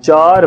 4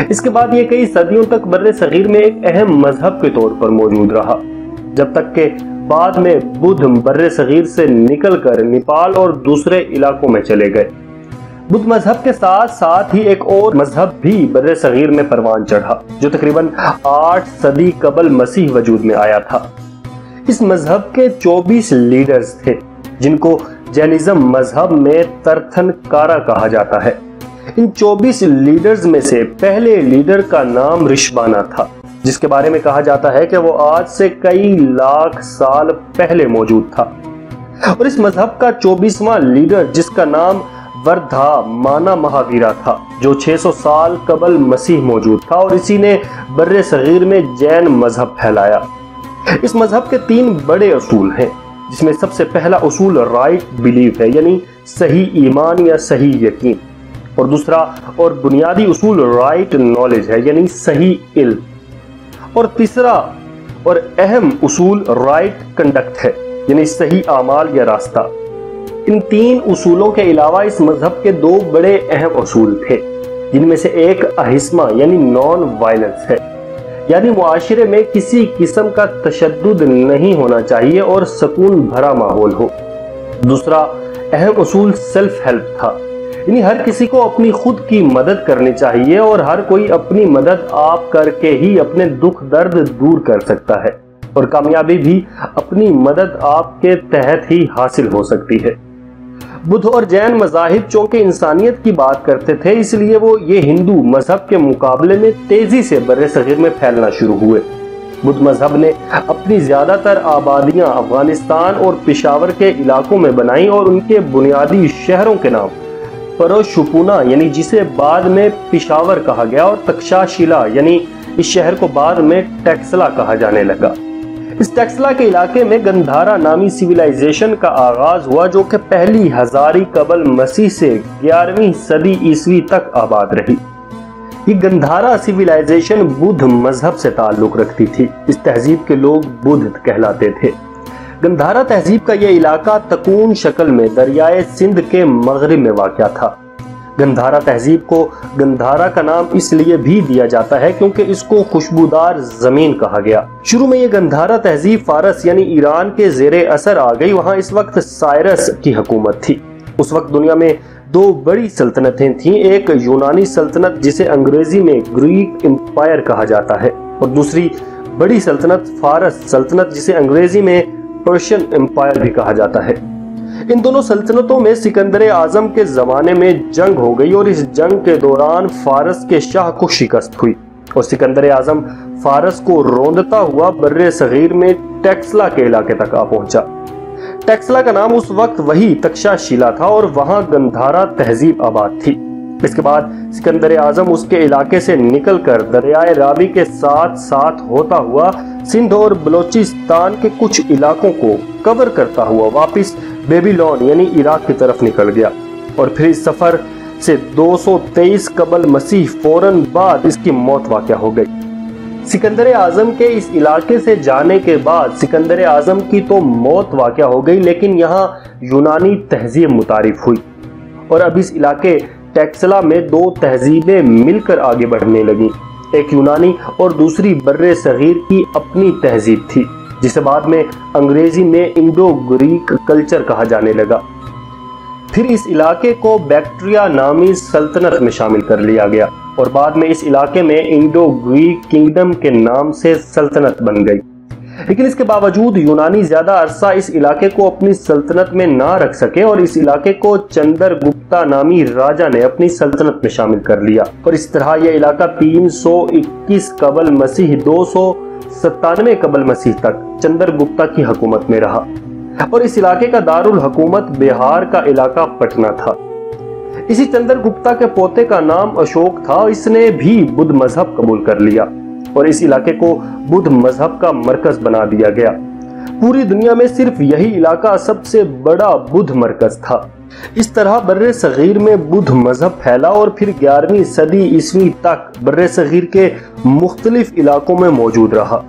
اس کے بعد یہ کئی صدیوں تک بر صغیر میں ایک اہم مذہب کے طور پر موجود رہا، جب تک کہ بعد میں بدھ بر صغیر سے نکل کر نیپال اور دوسرے علاقوں میں چلے گئے۔ بدھ مذہب کے ساتھ ساتھ ہی ایک اور مذہب بھی بر صغیر میں پروان چڑھا، جو تقریباً 8 صدی قبل مسیح وجود میں آیا تھا۔ اس مذہب کے 24 لیڈرز تھے، جن کو جینزم مذہب میں ترتھنکارا کہا جاتا ہے۔ ان 24 لیڈرز میں سے پہلے لیڈر کا نام رشبانا تھا، جس کے بارے میں کہا جاتا ہے کہ وہ آج سے کئی لاکھ سال پہلے موجود تھا۔ اور اس مذہب کا 24واں لیڈر، جس کا نام وردھا مانا مہاویرا تھا، جو 600 سال قبل مسیح موجود تھا، اور اسی نے بر صغیر میں جین مذہب پھیلایا۔ اس مذہب کے 3 بڑے اصول ہیں، جس میں سب سے پہلا اصول رائٹ بلیف ہے، یعنی صحیح ایمان یا صحیح یقین، اور دوسرا اور بنیادی اصول رائٹ نالج ہے، یعنی صحیح علم، اور تیسرا اور اہم اصول رائٹ کنڈکٹ ہے، یعنی صحیح اعمال یا راستہ۔ ان 3 اصولوں کے علاوہ اس مذہب کے 2 بڑے اہم اصول تھے، جن میں سے ایک اہسما یعنی نان وائلنس ہے، یعنی معاشرے میں کسی قسم کا تشدد نہیں ہونا چاہیے اور سکون بھرا ماحول ہو۔ دوسرا اہم اصول سیلف ہیلپ تھا، یعنی ہر کسی کو اپنی خود کی مدد کرنی چاہیے اور ہر کوئی اپنی مدد آپ کر کے ہی اپنے دکھ درد دور کر سکتا ہے، اور کامیابی بھی اپنی مدد آپ کے تحت ہی حاصل ہو سکتی ہے۔ بدھ اور جین مذاہب چونکہ انسانیت کی بات کرتے تھے، اس لیے وہ یہ ہندو مذہب کے مقابلے میں تیزی سے بر صغیر میں پھیلنا شروع ہوئے۔ بدھ مذہب نے اپنی زیادہ تر آبادیاں افغانستان اور پشاور کے علاقوں میں بنائیں، اور ان کے بنیادی شہروں کے نام پروشپونا یعنی جسے بعد میں پشاور کہا گیا، اور تکشا شیلا یعنی اس شہر کو بعد میں ٹیکسلا کہا جانے لگا۔ اس ٹیکسلا کے علاقے میں گندھارا نامی سیویلائزیشن کا آغاز ہوا، جو کہ پہلی ہزاری قبل مسیح سے 11ویں صدی عیسوی تک آباد رہی۔ یہ گندھارا سیویلائزیشن بدھ مذہب سے تعلق رکھتی تھی۔ اس تہذیب کے لوگ بدھ کہلاتے تھے۔ گندھارا تہذیب کا یہ علاقہ تکون شکل میں دریائے سندھ کے مغرب میں واقع تھا۔ گندھارا تہذیب کو گندھارا کا نام اس لیے بھی دیا جاتا ہے کیونکہ اس کو خوشبودار زمین کہا گیا۔ شروع میں یہ گندھارا تہذیب فارس یعنی ایران کے زیر اثر آ گئی۔ وہاں اس وقت سائرس کی حکومت تھی۔ اس وقت دنیا میں 2 بڑی سلطنتیں تھیں، ایک یونانی سلطنت جسے انگریزی میں گریک امپائر کہا جاتا ہے، اور دوسری بڑی سلطنت فارس سلطنت جسے انگریزی میں پرشین امپائر بھی کہا جاتا ہے۔ ان دونوں سلطنتوں میں سکندر اعظم کے زمانے میں جنگ ہو گئی، اور اس جنگ کے دوران فارس کے شاہ کو شکست ہوئی، اور سکندر اعظم فارس کو روندتا ہوا بر صغیر میں ٹیکسلا کے علاقے تک آ پہنچا۔ ٹیکسلا کا نام اس وقت وہی تکشا شیلا تھا، اور وہاں گندھارا تہذیب آباد تھی۔ اس کے بعد سکندر اعظم اس کے علاقے سے نکل کر دریائے راوی کے ساتھ ساتھ ہوتا ہوا سندھ اور بلوچستان کے کچھ علاقوں کو کور کرتا ہوا واپس بیبیلون یعنی عراق کی طرف نکل گیا، اور پھر اس سفر سے 223 قبل مسیح فوراً بعد اس کی موت واقع ہو گئی۔ سکندر اعظم کے اس علاقے سے جانے کے بعد سکندر اعظم کی تو موت واقع ہو گئی، لیکن یہاں یونانی تہذیب متعارف ہوئی، اور اب اس علاقے ٹیکسلا میں 2 تہذیبیں مل کر آگے بڑھنے لگیں۔ ایک یونانی اور دوسری بر صغیر کی اپنی تہذیب تھی، جسے بعد میں انگریزی میں انڈو گریک کلچر کہا جانے لگا۔ پھر اس علاقے کو بیکٹریا نامی سلطنت میں شامل کر لیا گیا، اور بعد میں اس علاقے میں انڈو گریک کنگڈم کے نام سے سلطنت بن گئی۔ لیکن اس کے باوجود یونانی زیادہ عرصہ اس علاقے کو اپنی سلطنت میں نہ رکھ سکے، اور اس علاقے کو چندر گپتا نامی راجا نے اپنی سلطنت میں شامل کر لیا، اور اس طرح یہ علاقہ 321 قبل مسیح 297 قبل مسیح تک چندر گپتا کی حکومت میں رہا، اور اس علاقے کا دارالحکومت بہار کا علاقہ پٹنہ تھا۔ اسی چندر گپتا کے پوتے کا نام اشوک تھا، اس نے بھی بدھ مذہب قبول کر لیا، اور اس علاقے کو بدھ مذہب کا مرکز بنا دیا گیا۔ پوری دنیا میں صرف یہی علاقہ سب سے بڑا بدھ مرکز تھا۔ اس طرح بر صغیر میں بدھ مذہب پھیلا، اور پھر 11ویں صدی عیسوی تک بر صغیر کے مختلف علاقوں میں موجود رہا۔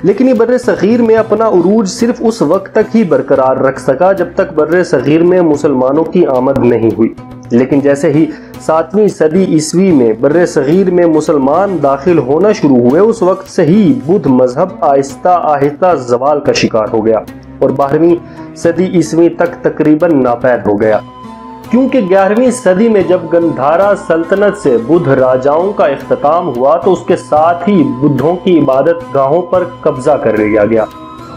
لیکن یہ بر صغیر میں اپنا عروج صرف اس وقت تک ہی برقرار رکھ سکا جب تک بر صغیر میں مسلمانوں کی آمد نہیں ہوئی۔ لیکن جیسے ہی 7ویں صدی عیسوی میں بر صغیر میں مسلمان داخل ہونا شروع ہوئے، اس وقت سے ہی بدھ مذہب آہستہ آہستہ زوال کا شکار ہو گیا اور 12ویں صدی عیسوی تک تقریباً ناپید ہو گیا، کیونکہ 11ویں صدی میں جب گندھارا سلطنت سے بدھ راجاؤں کا اختتام ہوا تو اس کے ساتھ ہی بدھوں کی عبادت گاہوں پر قبضہ کر لیا گیا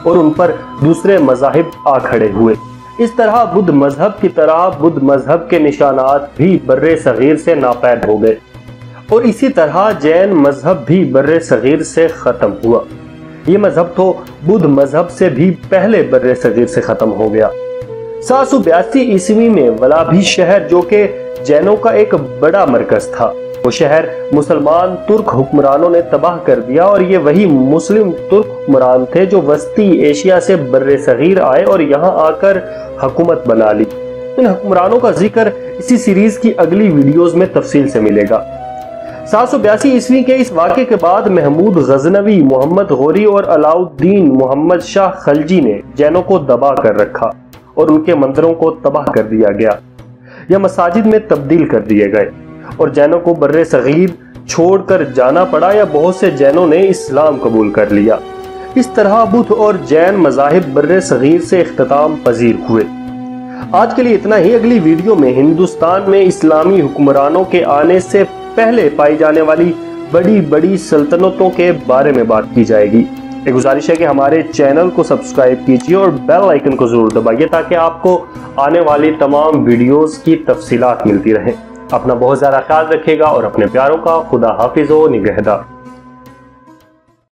اور ان پر دوسرے مذاہب آ کھڑے ہوئے۔ اس طرح بدھ مذہب کی طرح بدھ مذہب کے نشانات بھی بر صغیر سے ناپید ہو گئے اور اسی طرح جین مذہب بھی بر صغیر سے ختم ہوا۔ یہ مذہب تو بدھ مذہب سے بھی پہلے بر صغیر سے ختم ہو گیا۔ 782 عیسوی میں ولابھی شہر جو کہ جینوں کا ایک بڑا مرکز تھا، وہ شہر مسلمان ترک حکمرانوں نے تباہ کر دیا اور یہ وہی مسلم ترک حکمران تھے جو وسطی ایشیا سے بر صغیر آئے اور یہاں آ کر حکومت بنا لی۔ ان حکمرانوں کا ذکر اسی سیریز کی اگلی ویڈیوز میں تفصیل سے ملے گا۔ 782 عیسوی کے اس واقعے کے بعد محمود غزنوی، محمد غوری اور علاء الدین محمد شاہ خلجی نے جینوں کو دبا کر رکھا اور ان کے مندروں کو تباہ کر دیا گیا یا مساجد میں تبدیل کر دیے گئے اور جینوں کو بر صغیر چھوڑ کر جانا پڑا یا بہت سے جینوں نے اسلام قبول کر لیا۔ اس طرح بدھ اور جین مذاہب بر صغیر سے اختتام پذیر ہوئے۔ آج کے لیے اتنا ہی۔ اگلی ویڈیو میں ہندوستان میں اسلامی حکمرانوں کے آنے سے پہلے پائی جانے والی بڑی بڑی سلطنتوں کے بارے میں بات کی جائے گی۔ ایک گزارش ہے کہ ہمارے چینل کو سبسکرائب کیجئے اور بیل آئیکن کو ضرور دبائیے تاکہ آپ کو آنے والی تمام ویڈیوز کی تفصیلات ملتی رہیں۔ اپنا بہت زیادہ خیال رکھیے گا اور اپنے پیاروں کا خدا حافظ و نگہدار۔